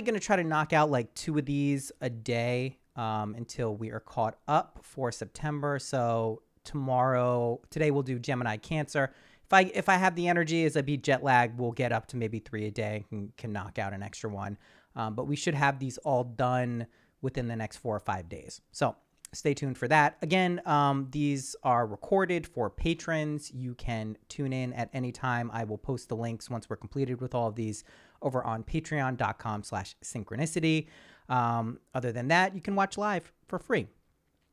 going to try to knock out like 2 of these a day until we are caught up for September. So today we'll do Gemini Cancer. If I have the energy as I beat jet lag, we'll get up to maybe 3 a day and can knock out an extra one. But we should have these all done within the next 4 or 5 days. So stay tuned for that. Again, these are recorded for patrons. You can tune in at any time. I will post the links once we're completed with all of these over on patreon.com/synchronicity. Other than that, you can watch live for free.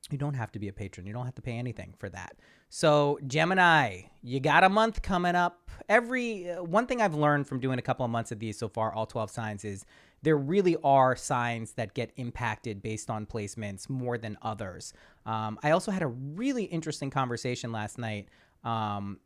You don't have to be a patron. You don't have to pay anything for that. So Gemini, you got a month coming up. One thing I've learned from doing a couple of months of these so far, all 12 signs, is there really are signs that get impacted based on placements more than others. I also had a really interesting conversation last night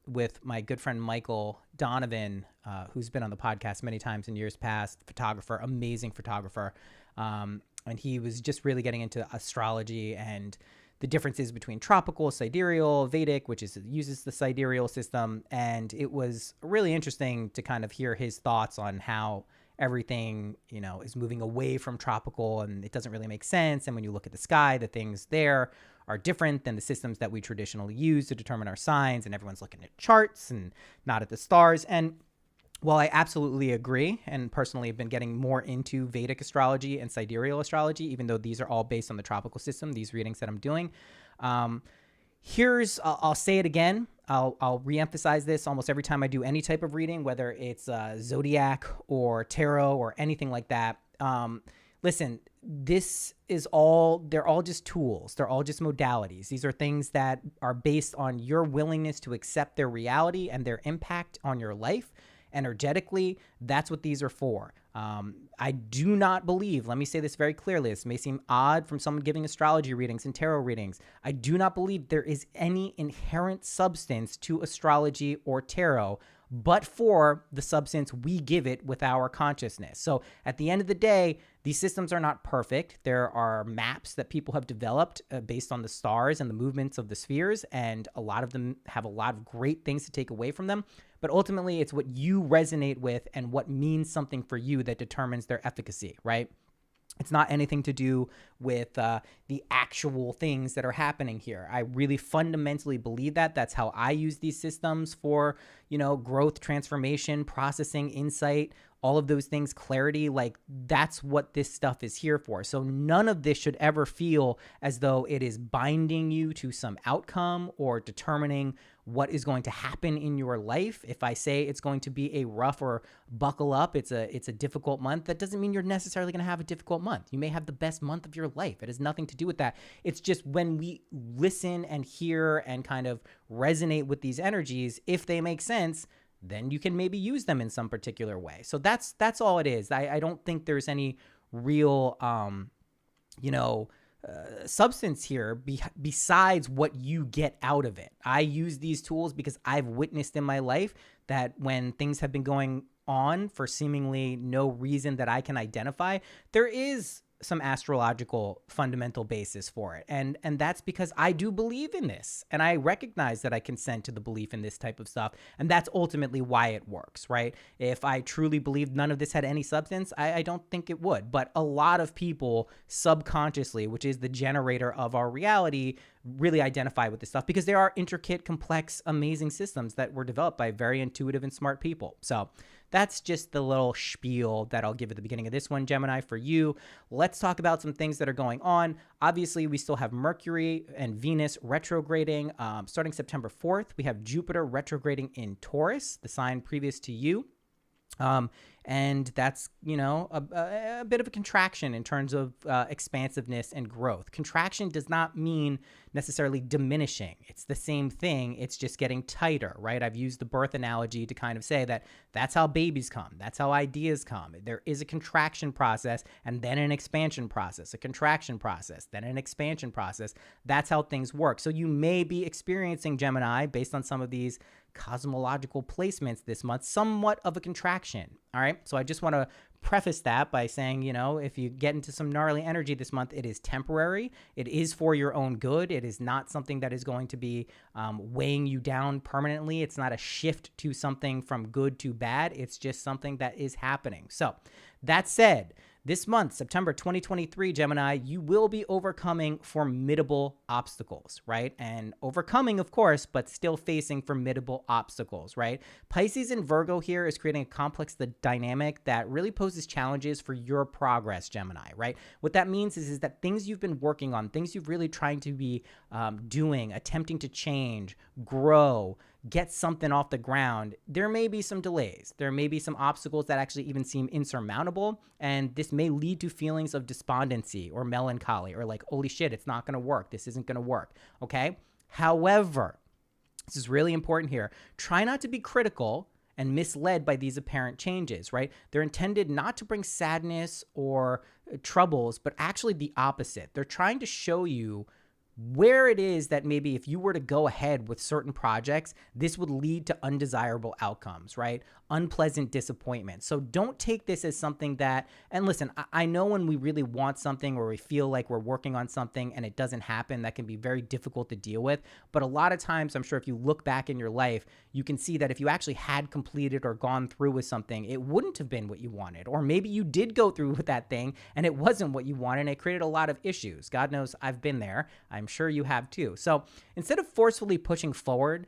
with my good friend Michael Donovan, who's been on the podcast many times in years past, photographer, amazing photographer. And he was just really getting into astrology and the differences between tropical, sidereal, Vedic, which uses the sidereal system. And it was really interesting to kind of hear his thoughts on how everything, is moving away from tropical and it doesn't really make sense. And when you look at the sky, the things there are different than the systems that we traditionally use to determine our signs. And everyone's looking at charts and not at the stars. And while I absolutely agree, and personally have been getting more into Vedic astrology and sidereal astrology, even though these are all based on the tropical system, these readings that I'm doing, I'll say it again. I'll reemphasize this almost every time I do any type of reading, whether it's zodiac or tarot or anything like that. Listen, they're all just tools. They're all just modalities. These are things that are based on your willingness to accept their reality and their impact on your life. Energetically, that's what these are for. I do not believe, let me say this very clearly, this may seem odd from someone giving astrology readings and tarot readings. I do not believe there is any inherent substance to astrology or tarot, but for the substance we give it with our consciousness. So at the end of the day, these systems are not perfect. There are maps that people have developed based on the stars and the movements of the spheres, and a lot of them have a lot of great things to take away from them. But ultimately, it's what you resonate with and what means something for you that determines their efficacy, right? It's not anything to do with the actual things that are happening here. I really fundamentally believe that. That's how I use these systems for, growth, transformation, processing, insight, all of those things, clarity. Like, that's what this stuff is here for. So none of this should ever feel as though it is binding you to some outcome or determining what is going to happen in your life. If I say it's going to be a rough or buckle up, it's a difficult month, that doesn't mean you're necessarily going to have a difficult month. You may have the best month of your life. It has nothing to do with that. It's just when we listen and hear and kind of resonate with these energies, if they make sense, then you can maybe use them in some particular way. So that's all it is. I don't think there's any real, substance here besides what you get out of it. I use these tools because I've witnessed in my life that when things have been going on for seemingly no reason that I can identify, there is some astrological fundamental basis for it. And that's because I do believe in this. And I recognize that I consent to the belief in this type of stuff. And that's ultimately why it works, right? If I truly believed none of this had any substance, I don't think it would. But a lot of people subconsciously, which is the generator of our reality, really identify with this stuff because there are intricate, complex, amazing systems that were developed by very intuitive and smart people. So that's just the little spiel that I'll give at the beginning of this one, Gemini, for you. Let's talk about some things that are going on. Obviously, we still have Mercury and Venus retrograding. Starting September 4th, we have Jupiter retrograding in Taurus, the sign previous to you. And that's, a bit of a contraction in terms of expansiveness and growth. Contraction does not mean necessarily diminishing. It's the same thing. It's just getting tighter, right? I've used the birth analogy to kind of say that that's how babies come. That's how ideas come. There is a contraction process and then an expansion process, a contraction process, then an expansion process. That's how things work. So you may be experiencing, Gemini, based on some of these cosmological placements this month, somewhat of a contraction. All right. So I just want to preface that by saying, if you get into some gnarly energy this month, it is temporary. It is for your own good. It is not something that is going to be weighing you down permanently. It's not a shift to something from good to bad. It's just something that is happening. So that said, This month, September 2023, Gemini, you will be overcoming formidable obstacles, right? And overcoming, of course, but still facing formidable obstacles, right? Pisces and Virgo here is creating a complex dynamic that really poses challenges for your progress, Gemini, right? What that means is that things you've been working on, things you've really trying to be doing, attempting to change, grow, get something off the ground, there may be some delays. There may be some obstacles that actually even seem insurmountable. And this may lead to feelings of despondency or melancholy or like, holy shit, it's not going to work. This isn't going to work. Okay. However, this is really important here. Try not to be critical and misled by these apparent changes, right? They're intended not to bring sadness or troubles, but actually the opposite. They're trying to show you where it is that maybe if you were to go ahead with certain projects, this would lead to undesirable outcomes, right? Unpleasant disappointment. So don't take this as something that, and listen, I know when we really want something or we feel like we're working on something and it doesn't happen, that can be very difficult to deal with. But a lot of times, I'm sure if you look back in your life, you can see that if you actually had completed or gone through with something, it wouldn't have been what you wanted. Or maybe you did go through with that thing and it wasn't what you wanted and it created a lot of issues. God knows I've been there. I'm sure you have too. So instead of forcefully pushing forward,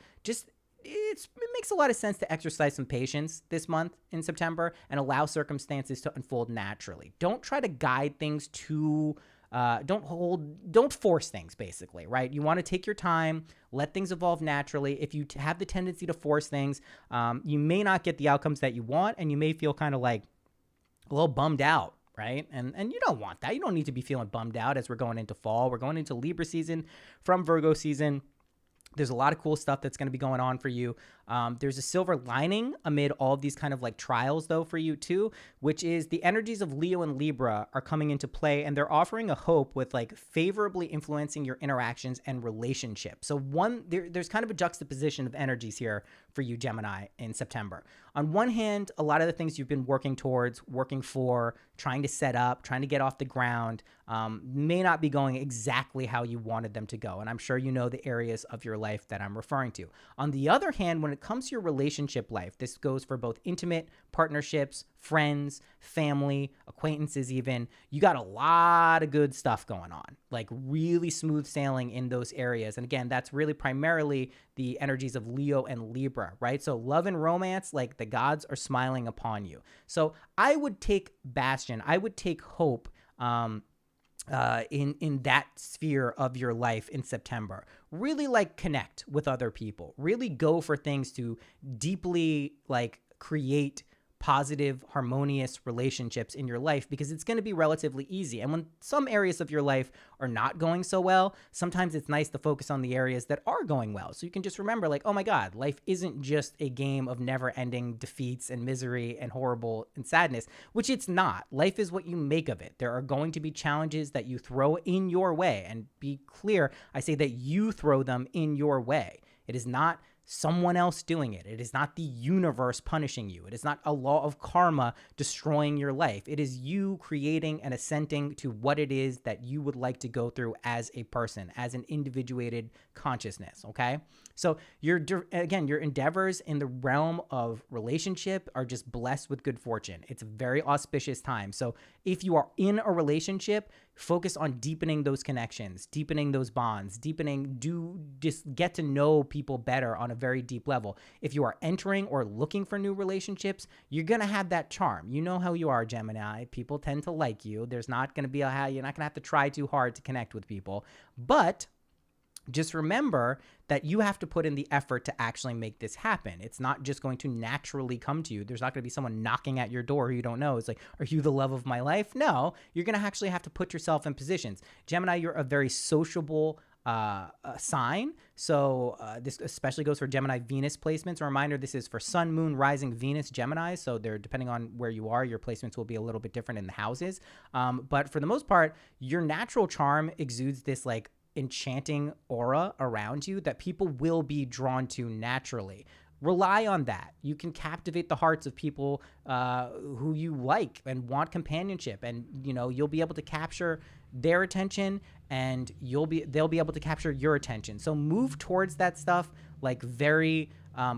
it makes a lot of sense to exercise some patience this month in September and allow circumstances to unfold naturally. Don't try to guide things don't force things, basically, right? You want to take your time, let things evolve naturally. If you have the tendency to force things, you may not get the outcomes that you want, and you may feel kind of like a little bummed out. Right. And you don't want that. You don't need to be feeling bummed out as we're going into fall. We're going into Libra season from Virgo season. There's a lot of cool stuff that's going to be going on for you. There's a silver lining amid all of these kind of like trials, though, for you, too, which is the energies of Leo and Libra are coming into play, and they're offering a hope with like favorably influencing your interactions and relationships. So there's kind of a juxtaposition of energies here for you, Gemini, in September. On one hand, a lot of the things you've been working towards, working for, trying to set up, trying to get off the ground, may not be going exactly how you wanted them to go. And I'm sure you know the areas of your life that I'm referring to. On the other hand, when it comes to your relationship life, this goes for both intimate partnerships, friends, family, acquaintances even, you got a lot of good stuff going on, like really smooth sailing in those areas. And again, that's really primarily the energies of Leo and Libra, right? So love and romance, like the gods are smiling upon you. So I would take bastion, I would take hope in that sphere of your life in September. Really like connect with other people. Really go for things to deeply like create positive, harmonious relationships in your life, because it's going to be relatively easy. And when some areas of your life are not going so well, sometimes it's nice to focus on the areas that are going well. So you can just remember like, oh my God, life isn't just a game of never ending defeats and misery and horrible and sadness, which it's not. Life is what you make of it. There are going to be challenges that you throw in your way, and be clear, I say that you throw them in your way. It is not someone else doing it. It is not the universe punishing you. It is not a law of karma destroying your life. It is you creating and assenting to what it is that you would like to go through as a person, as an individuated consciousness, okay? So your endeavors in the realm of relationship are just blessed with good fortune. It's a very auspicious time. So if you are in a relationship, focus on deepening those connections, deepening those bonds, just get to know people better on a very deep level. If you are entering or looking for new relationships, you're going to have that charm. You know how you are, Gemini. People tend to like you. There's not going to be you're not going to have to try too hard to connect with people. But just remember that you have to put in the effort to actually make this happen. It's not just going to naturally come to you. There's not going to be someone knocking at your door who you don't know. It's like, are you the love of my life? No, you're going to actually have to put yourself in positions. Gemini, you're a very sociable sign. So this especially goes for Gemini Venus placements. A reminder, this is for Sun, Moon, Rising, Venus, Gemini. So they're, depending on where you are, your placements will be a little bit different in the houses. But for the most part, your natural charm exudes this like enchanting aura around you that people will be drawn to naturally. Rely on that. You can captivate the hearts of people who you like and want companionship, and you'll be able to capture their attention, and they'll be able to capture your attention. So move towards that stuff like very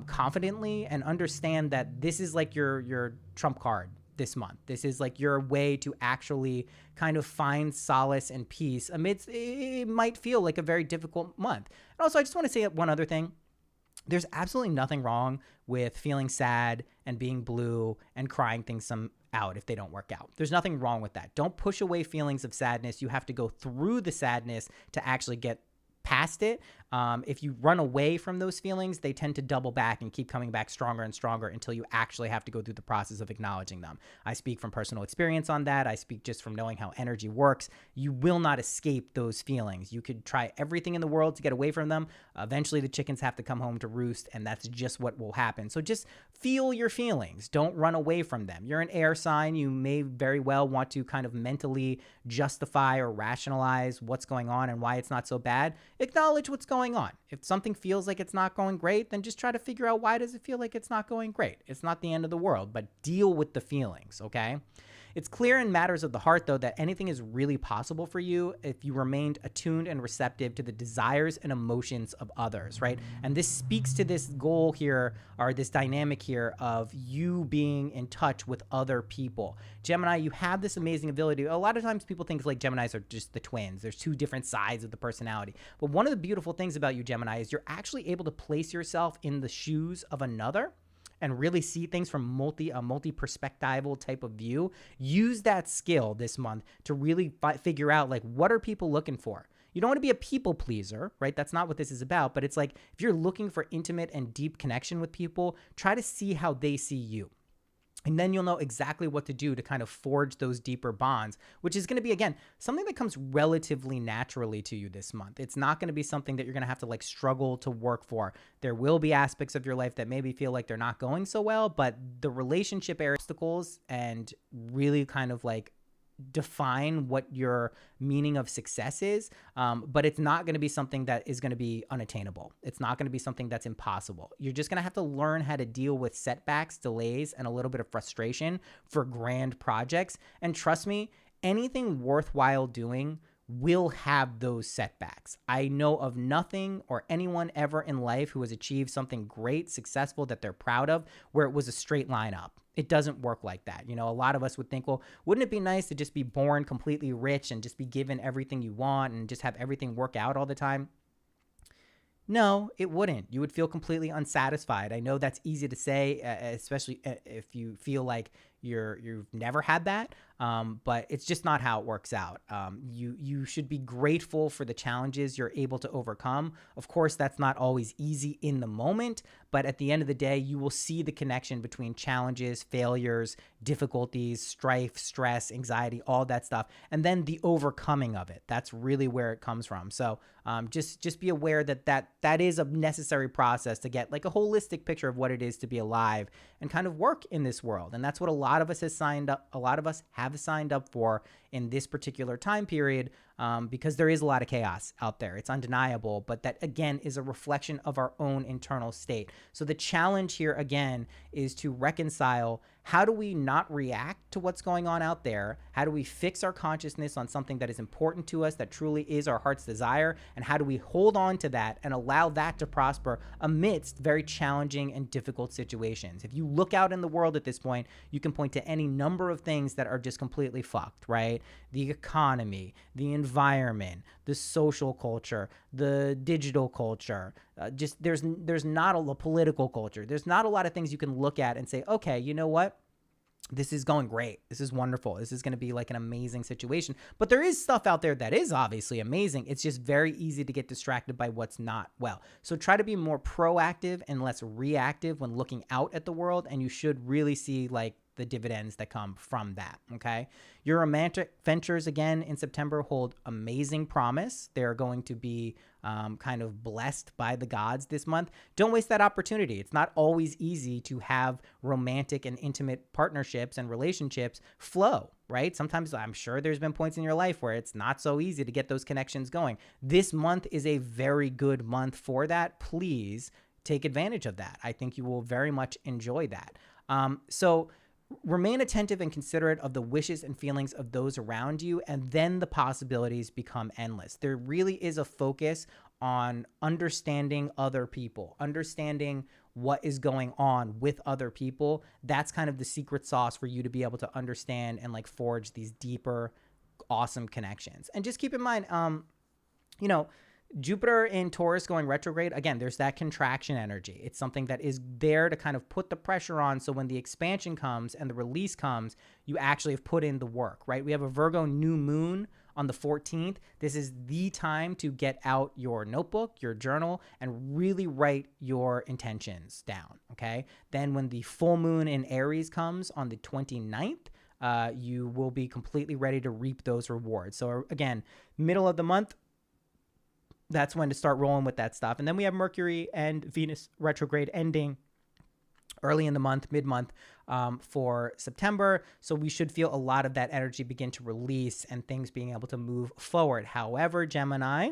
confidently, and understand that this is like your trump card this month. This is like your way to actually kind of find solace and peace amidst it might feel like a very difficult month. And also, I just want to say one other thing. There's absolutely nothing wrong with feeling sad and being blue and crying things out if they don't work out. There's nothing wrong with that. Don't push away feelings of sadness. You have to go through the sadness to actually get past it. If you run away from those feelings, they tend to double back and keep coming back stronger and stronger until you actually have to go through the process of acknowledging them. I speak from personal experience on that. I speak just from knowing how energy works. You will not escape those feelings. You could try everything in the world to get away from them. Eventually the chickens have to come home to roost, and that's just what will happen. So just feel your feelings. Don't run away from them. You're an air sign. You may very well want to kind of mentally justify or rationalize what's going on and why it's not so bad. Acknowledge what's going on. If something feels like it's not going great, then just try to figure out, why does it feel like it's not going great? It's not the end of the world, but deal with the feelings, okay? It's clear in matters of the heart, though, that anything is really possible for you if you remained attuned and receptive to the desires and emotions of others, right? And this speaks to this goal here, or this dynamic here, of you being in touch with other people. Gemini, you have this amazing ability. A lot of times people think like Geminis are just the twins. There's two different sides of the personality. But one of the beautiful things about you, Gemini, is you're actually able to place yourself in the shoes of another and really see things from a multi-perspectival type of view. Use that skill this month to really figure out, like, what are people looking for? You don't want to be a people pleaser, right? That's not what this is about. But it's like, if you're looking for intimate and deep connection with people, try to see how they see you. And then you'll know exactly what to do to kind of forge those deeper bonds, which is going to be, again, something that comes relatively naturally to you this month. It's not going to be something that you're going to have to like struggle to work for. There will be aspects of your life that maybe feel like they're not going so well, but the relationship obstacles and really kind of like define what your meaning of success is, but it's not going to be something that is going to be unattainable. It's not going to be something that's impossible. You're just going to have to learn how to deal with setbacks, delays, and a little bit of frustration for grand projects. And trust me, anything worthwhile doing will have those setbacks. I know of nothing or anyone ever in life who has achieved something great, successful, that they're proud of, where it was a straight line up. It doesn't work like that. You know, a lot of us would think, well, wouldn't it be nice to just be born completely rich and just be given everything you want and just have everything work out all the time? No, it wouldn't. You would feel completely unsatisfied. I know that's easy to say, especially if you feel like you've never had that, but it's just not how it works out. You should be grateful for the challenges you're able to overcome. Of course, that's not always easy in the moment, but at the end of the day, you will see the connection between challenges, failures, difficulties, strife, stress, anxiety, all that stuff, and then the overcoming of it. That's really where it comes from. So just be aware that is a necessary process to get like a holistic picture of what it is to be alive and kind of work in this world. And that's what a lot of us have signed up for in this particular time period, because there is a lot of chaos out there. It's undeniable, but that again is a reflection of our own internal state. So the challenge here again is to reconcile, how do we not react to what's going on out there? How do we fix our consciousness on something that is important to us, that truly is our heart's desire? And how do we hold on to that and allow that to prosper amidst very challenging and difficult situations? If you look out in the world at this point, you can point to any number of things that are just completely fucked, right? The economy, the environment, the social culture, the digital culture, just there's not a political culture. There's not a lot of things you can look at and say, okay, you know what? This is going great. This is wonderful. This is going to be like an amazing situation. But there is stuff out there that is obviously amazing. It's just very easy to get distracted by what's not well. So try to be more proactive and less reactive when looking out at the world, and you should really see like the dividends that come from that, okay? Your romantic ventures, again, in September hold amazing promise. They're going to be kind of blessed by the gods this month. Don't waste that opportunity. It's not always easy to have romantic and intimate partnerships and relationships flow, right? Sometimes I'm sure there's been points in your life where it's not so easy to get those connections going. This month is a very good month for that. Please take advantage of that. I think you will very much enjoy that. So Remain attentive and considerate of the wishes and feelings of those around you, and then the possibilities become endless. There really is a focus on understanding other people, understanding what is going on with other people. That's kind of the secret sauce for you to be able to understand and like forge these deeper, awesome connections. And just keep in mind, you know, Jupiter in Taurus going retrograde, again, there's that contraction energy. It's something that is there to kind of put the pressure on. So when the expansion comes and the release comes, you actually have put in the work, right? We have a Virgo new moon on the 14th. This is the time to get out your notebook, your journal, and really write your intentions down, okay? Then when the full moon in Aries comes on the 29th, you will be completely ready to reap those rewards. So again, middle of the month, that's when to start rolling with that stuff. And then we have Mercury and Venus retrograde ending early in the month, mid-month, for September. So we should feel a lot of that energy begin to release and things being able to move forward. However, Gemini,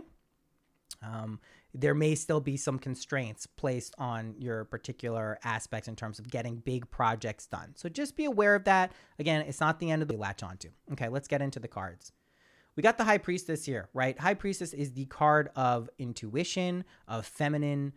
there may still be some constraints placed on your particular aspects in terms of getting big projects done. So just be aware of that. Again, it's not the end of the latch onto. Okay, let's get into the cards. We got the High Priestess here, right? High Priestess is the card of intuition, of feminine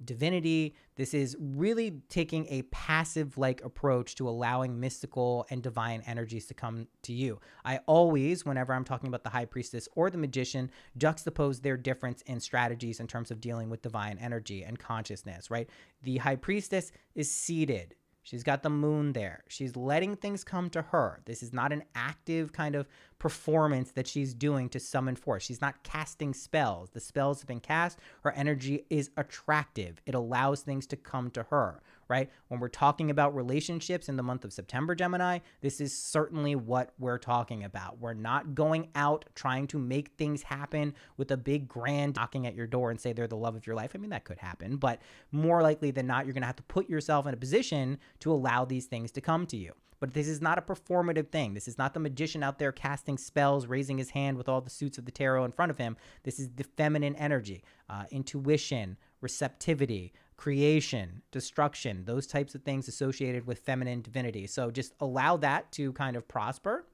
divinity. This is really taking a passive-like approach to allowing mystical and divine energies to come to you. I always, whenever I'm talking about the High Priestess or the Magician, juxtapose their difference in strategies in terms of dealing with divine energy and consciousness, right? The High Priestess is seated. She's got the moon there. She's letting things come to her. This is not an active kind of performance that she's doing to summon forth. She's not casting spells. The spells have been cast. Her energy is attractive. It allows things to come to her, right? When we're talking about relationships in the month of September, Gemini, this is certainly what we're talking about. We're not going out trying to make things happen with a big grand knocking at your door and say they're the love of your life. I mean, that could happen, but more likely than not, you're going to have to put yourself in a position to allow these things to come to you. But this is not a performative thing. This is not the magician out there casting spells, raising his hand with all the suits of the tarot in front of him. This is the feminine energy, intuition, receptivity, creation, destruction, those types of things associated with feminine divinity. So just allow that to kind of prosper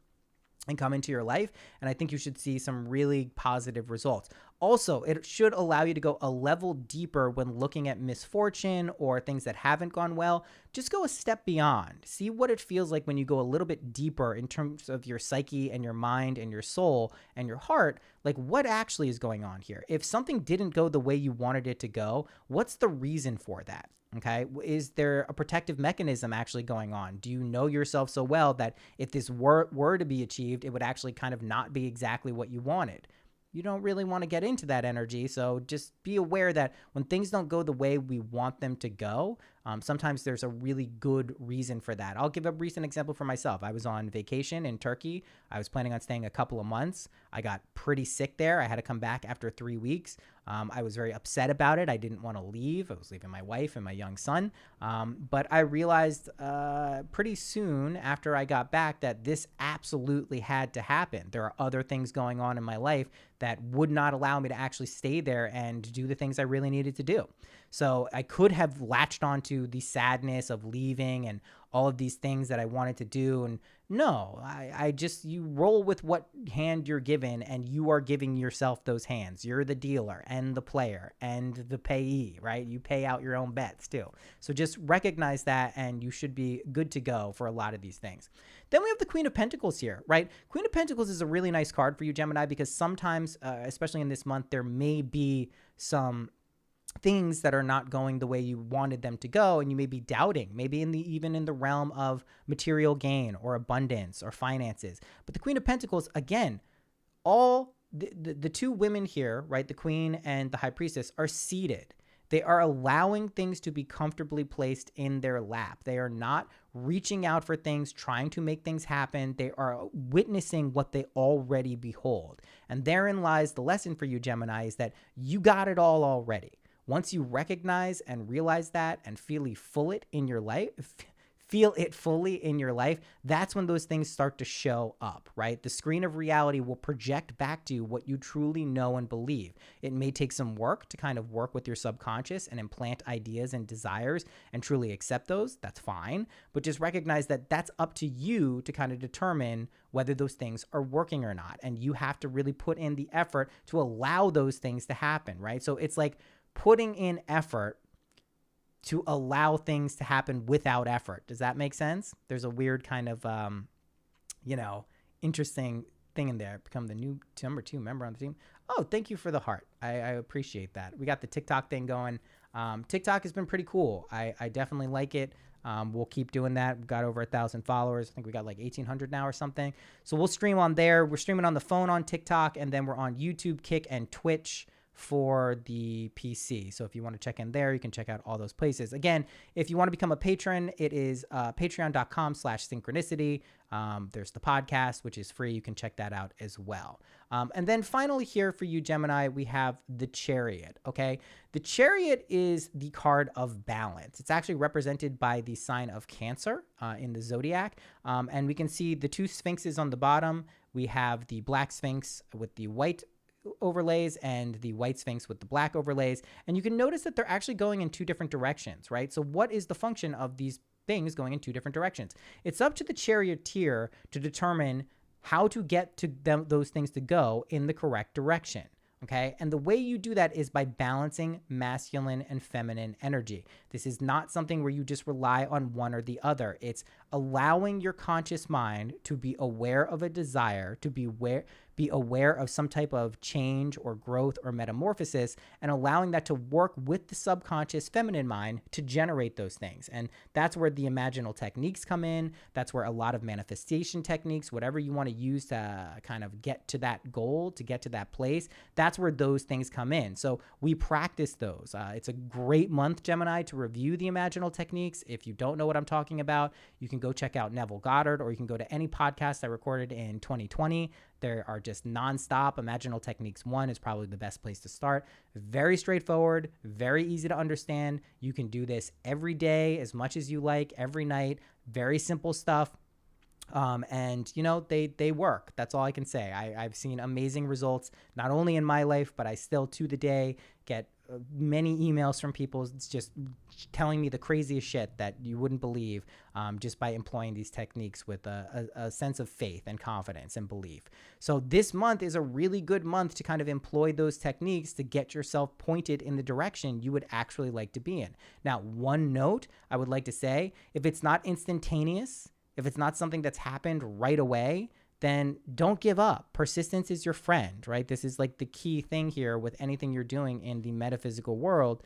and come into your life. And I think you should see some really positive results. Also, it should allow you to go a level deeper when looking at misfortune or things that haven't gone well. Just go a step beyond. See what it feels like when you go a little bit deeper in terms of your psyche and your mind and your soul and your heart. Like, what actually is going on here? If something didn't go the way you wanted it to go, what's the reason for that? Okay, is there a protective mechanism actually going on? Do you know yourself so well that if this were to be achieved, it would actually kind of not be exactly what you wanted? You don't really want to get into that energy. So just be aware that when things don't go the way we want them to go, sometimes there's a really good reason for that. I'll give a recent example for myself. I was on vacation in Turkey. I was planning on staying a couple of months. I got pretty sick there. I had to come back after 3 weeks. I was very upset about it. I didn't want to leave. I was leaving my wife and my young son. But I realized pretty soon after I got back that this absolutely had to happen. There are other things going on in my life that would not allow me to actually stay there and do the things I really needed to do. So I could have latched onto the sadness of leaving and all of these things that I wanted to do. And no, I just, you roll with what hand you're given, and you are giving yourself those hands. You're the dealer and the player and the payee, right? You pay out your own bets too. So just recognize that, and you should be good to go for a lot of these things. Then we have the Queen of Pentacles here, right? Queen of Pentacles is a really nice card for you, Gemini, because sometimes, especially in this month, there may be some things that are not going the way you wanted them to go, and you may be doubting, maybe even in the realm of material gain or abundance or finances. But the Queen of Pentacles, again, all the two women here, right, the Queen and the High Priestess, are seated. They are allowing things to be comfortably placed in their lap. They are not reaching out for things, trying to make things happen. They are witnessing what they already behold. And therein lies the lesson for you, Gemini, is that you got it all already. Once you recognize and realize that and feel it in your life, feel it fully in your life, that's when those things start to show up, right? The screen of reality will project back to you what you truly know and believe. It may take some work to kind of work with your subconscious and implant ideas and desires and truly accept those. That's fine. But just recognize that that's up to you to kind of determine whether those things are working or not. And you have to really put in the effort to allow those things to happen, right? So it's like putting in effort to allow things to happen without effort. Does that make sense? There's a weird kind of, interesting thing in there. Become the new number 2 member on the team. Oh, thank you for the heart. I appreciate that. We got the TikTok thing going. TikTok has been pretty cool. I definitely like it. We'll keep doing that. We've got over 1,000 followers. I think we got like 1,800 now or something. So we'll stream on there. We're streaming on the phone on TikTok, and then we're on YouTube, Kick, and Twitch for the PC. So if you want to check in there, you can check out all those places. Again, if you want to become a patron, it is patreon.com/synchronicity. There's the podcast, which is free. You can check that out as well. And then finally here for you, Gemini, we have the Chariot, okay? The Chariot is the card of balance. It's actually represented by the sign of Cancer in the zodiac. And we can see the 2 sphinxes on the bottom. We have the black sphinx with the white overlays and the white sphinx with the black overlays. And you can notice that they're actually going in 2 different directions, right? So what is the function of these things going in 2 different directions? It's up to the charioteer to determine how to get to those things to go in the correct direction. Okay. And the way you do that is by balancing masculine and feminine energy. This is not something where you just rely on one or the other. It's allowing your conscious mind to be aware of a desire, to be aware of some type of change or growth or metamorphosis, and allowing that to work with the subconscious feminine mind to generate those things. And that's where the imaginal techniques come in. That's where a lot of manifestation techniques, whatever you want to use to kind of get to that goal, to get to that place, that's where those things come in. So we practice those. It's a great month, Gemini, to review the imaginal techniques. If you don't know what I'm talking about, you can go check out Neville Goddard, or you can go to any podcast I recorded in 2020. There are just nonstop. Imaginal Techniques 1 is probably the best place to start. Very straightforward, very easy to understand. You can do this every day as much as you like, every night. Very simple stuff. And they work. That's all I can say. I've seen amazing results, not only in my life, but I still to the day get many emails from people just telling me the craziest shit that you wouldn't believe, just by employing these techniques with a sense of faith and confidence and belief. So this month is a really good month to kind of employ those techniques to get yourself pointed in the direction you would actually like to be in. Now, one note I would like to say, if it's not instantaneous, if it's not something that's happened right away, then don't give up. Persistence is your friend, right? This is like the key thing here with anything you're doing in the metaphysical world.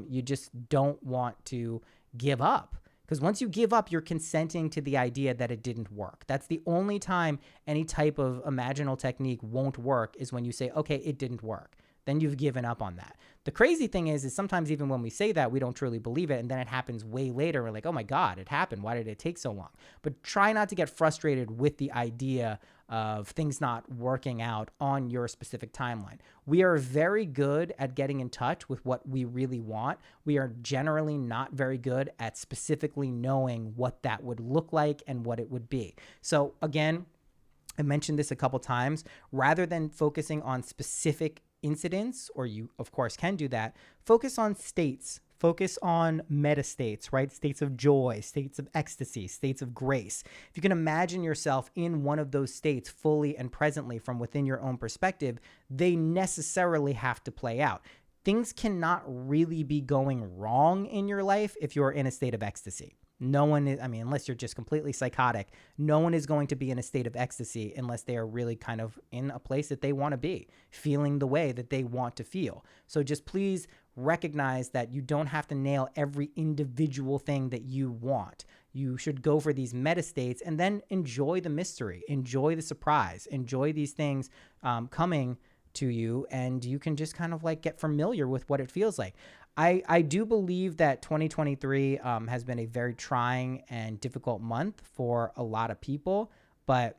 You just don't want to give up, because once you give up, you're consenting to the idea that it didn't work. That's the only time any type of imaginal technique won't work, is when you say, okay, it didn't work. Then you've given up on that. The crazy thing is sometimes even when we say that, we don't truly believe it, and then it happens way later. We're like, oh my God, it happened. Why did it take so long? But try not to get frustrated with the idea of things not working out on your specific timeline. We are very good at getting in touch with what we really want. We are generally not very good at specifically knowing what that would look like and what it would be. So again, I mentioned this a couple times. Rather than focusing on specific incidents, or you of course can do that, focus on states, focus on meta states, right? States of joy, states of ecstasy, states of grace. If you can imagine yourself in one of those states fully and presently from within your own perspective, they necessarily have to play out. Things cannot really be going wrong in your life if you're in a state of ecstasy. No one is, unless you're just completely psychotic, no one is going to be in a state of ecstasy unless they are really kind of in a place that they want to be, feeling the way that they want to feel. So just please recognize that you don't have to nail every individual thing that you want. You should go for these meta states and then enjoy the mystery, enjoy the surprise, enjoy these things coming to you, and you can just kind of like get familiar with what it feels like. I do believe that 2023 has been a very trying and difficult month for a lot of people, but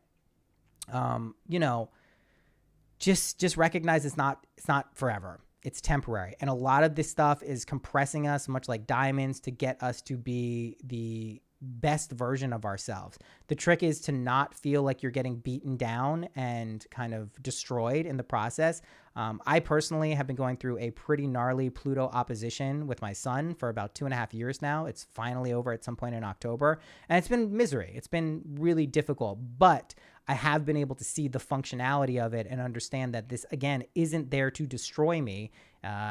just recognize it's not forever. It's temporary. And a lot of this stuff is compressing us, much like diamonds, to get us to be the best version of ourselves. The trick is to not feel like you're getting beaten down and kind of destroyed in the process. I personally have been going through a pretty gnarly Pluto opposition with my sun for about 2.5 years now. It's finally over at some point in October, and it's been misery. It's been really difficult, but I have been able to see the functionality of it and understand that this, again, isn't there to destroy me.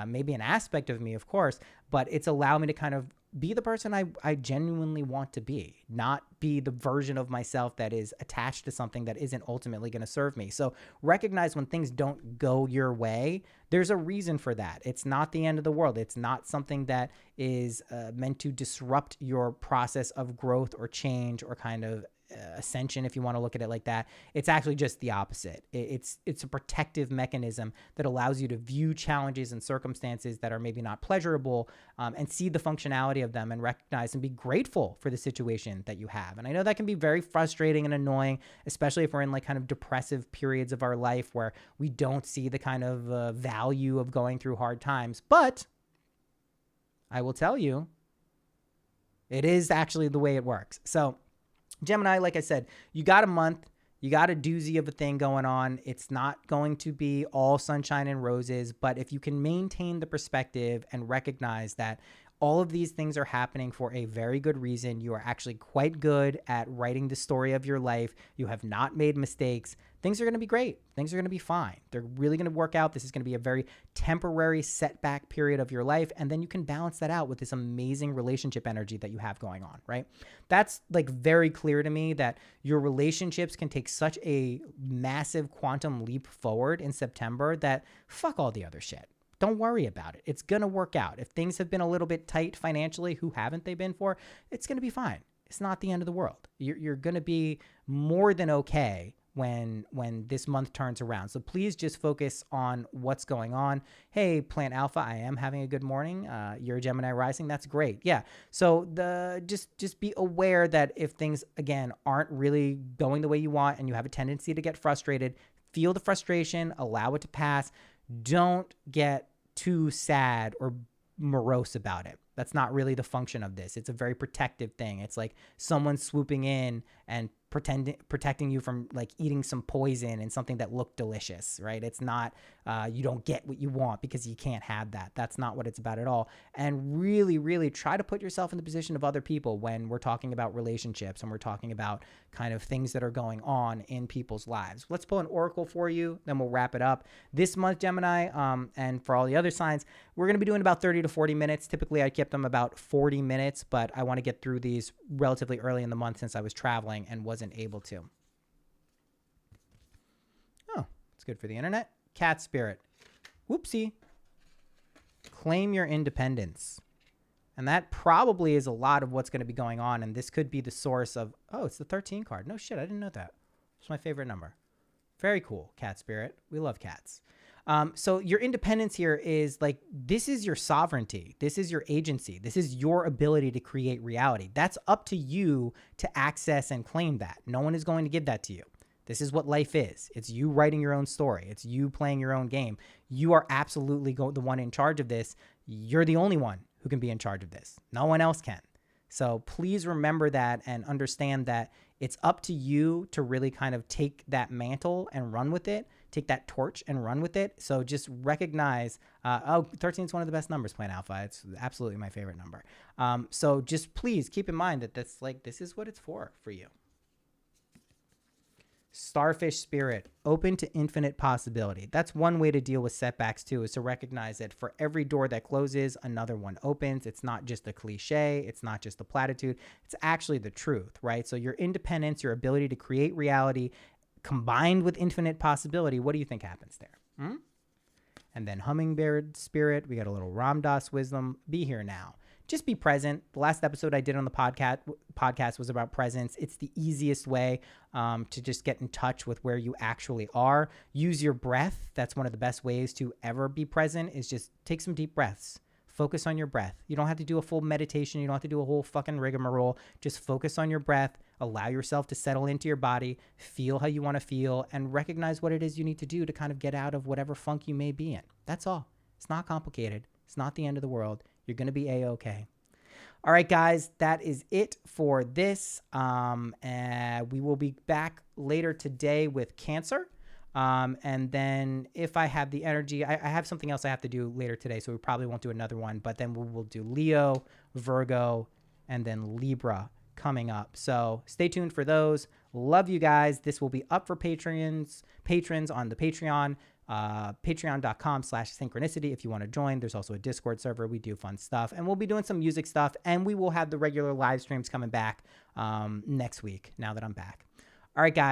Maybe an aspect of me, of course, but it's allowed me to kind of be the person I genuinely want to be, not be the version of myself that is attached to something that isn't ultimately going to serve me. So recognize when things don't go your way, there's a reason for that. It's not the end of the world. It's not something that is meant to disrupt your process of growth or change or kind of ascension, if you want to look at it like that. It's actually just the opposite. It's a protective mechanism that allows you to view challenges and circumstances that are maybe not pleasurable, and see the functionality of them and recognize and be grateful for the situation that you have. And I know that can be very frustrating and annoying, especially if we're in like kind of depressive periods of our life where we don't see the kind of value of going through hard times. But I will tell you, it is actually the way it works. So Gemini, like I said, you got a month, you got a doozy of a thing going on. It's not going to be all sunshine and roses, but if you can maintain the perspective and recognize that all of these things are happening for a very good reason, you are actually quite good at writing the story of your life. You have not made mistakes. Things are going to be great. Things are going to be fine. They're really going to work out. This is going to be a very temporary setback period of your life. And then you can balance that out with this amazing relationship energy that you have going on, right? That's like very clear to me that your relationships can take such a massive quantum leap forward in September that fuck all the other shit. Don't worry about it. It's going to work out. If things have been a little bit tight financially, who haven't they been for? It's going to be fine. It's not the end of the world. You're going to be more than okay when this month turns around. So please just focus on what's going on. Hey, Plant Alpha, I am having a good morning. You're a Gemini rising. That's great. Yeah. So just be aware that if things, again, aren't really going the way you want and you have a tendency to get frustrated, feel the frustration, allow it to pass. Don't get too sad or morose about it. That's not really the function of this. It's a very protective thing. It's like someone swooping in and protecting you from like eating some poison and something that looked delicious, right? It's not, you don't get what you want because you can't have that. That's not what it's about at all. And really, really try to put yourself in the position of other people when we're talking about relationships and we're talking about kind of things that are going on in people's lives. Let's pull an oracle for you, then we'll wrap it up. This month, Gemini, and for all the other signs, we're going to be doing about 30 to 40 minutes. Typically, I kept them about 40 minutes, but I want to get through these relatively early in the month since I was traveling and wasn't able to. Oh, it's good for the internet. Cat spirit. Whoopsie. Claim your independence. And that probably is a lot of what's going to be going on. And this could be the source of, oh, it's the 13 card. No shit, I didn't know that. It's my favorite number. Very cool, cat spirit. We love cats. So your independence here is like, this is your sovereignty. This is your agency. This is your ability to create reality. That's up to you to access and claim that. No one is going to give that to you. This is what life is. It's you writing your own story. It's you playing your own game. You are absolutely the one in charge of this. You're the only one who can be in charge of this. No one else can. So please remember that and understand that it's up to you to really kind of take that mantle and run with it. Take that torch and run with it. So just recognize, 13 is one of the best numbers, Plant Alpha. It's absolutely my favorite number. So just please keep in mind that this is what it's for you. Starfish spirit, open to infinite possibility. That's one way to deal with setbacks too, is to recognize that for every door that closes, another one opens. It's not just a cliche. It's not just a platitude. It's actually the truth, right? So your independence, your ability to create reality combined with infinite possibility, what do you think happens there? And then hummingbird spirit, we got a little Ram Dass wisdom. Be here now. Just be present. The last episode I did on the podcast was about presence. It's the easiest way to just get in touch with where you actually are. Use your breath. That's one of the best ways to ever be present, is just take some deep breaths. Focus on your breath. You don't have to do a full meditation. You don't have to do a whole fucking rigmarole. Just focus on your breath. Allow yourself to settle into your body. Feel how you want to feel and recognize what it is you need to do to kind of get out of whatever funk you may be in. That's all. It's not complicated. It's not the end of the world. You're going to be A-okay. All right, guys, that is it for this. And we will be back later today with Cancer. And then if I have the energy, I have something else I have to do later today, so we probably won't do another one, but then we will do Leo, Virgo, and then Libra coming up. So stay tuned for those. Love you guys. This will be up for patrons on the Patreon, patreon.com/synchronicity. If you want to join, there's also a Discord server. We do fun stuff, and we'll be doing some music stuff, and we will have the regular live streams coming back next week now that I'm back. All right, guys.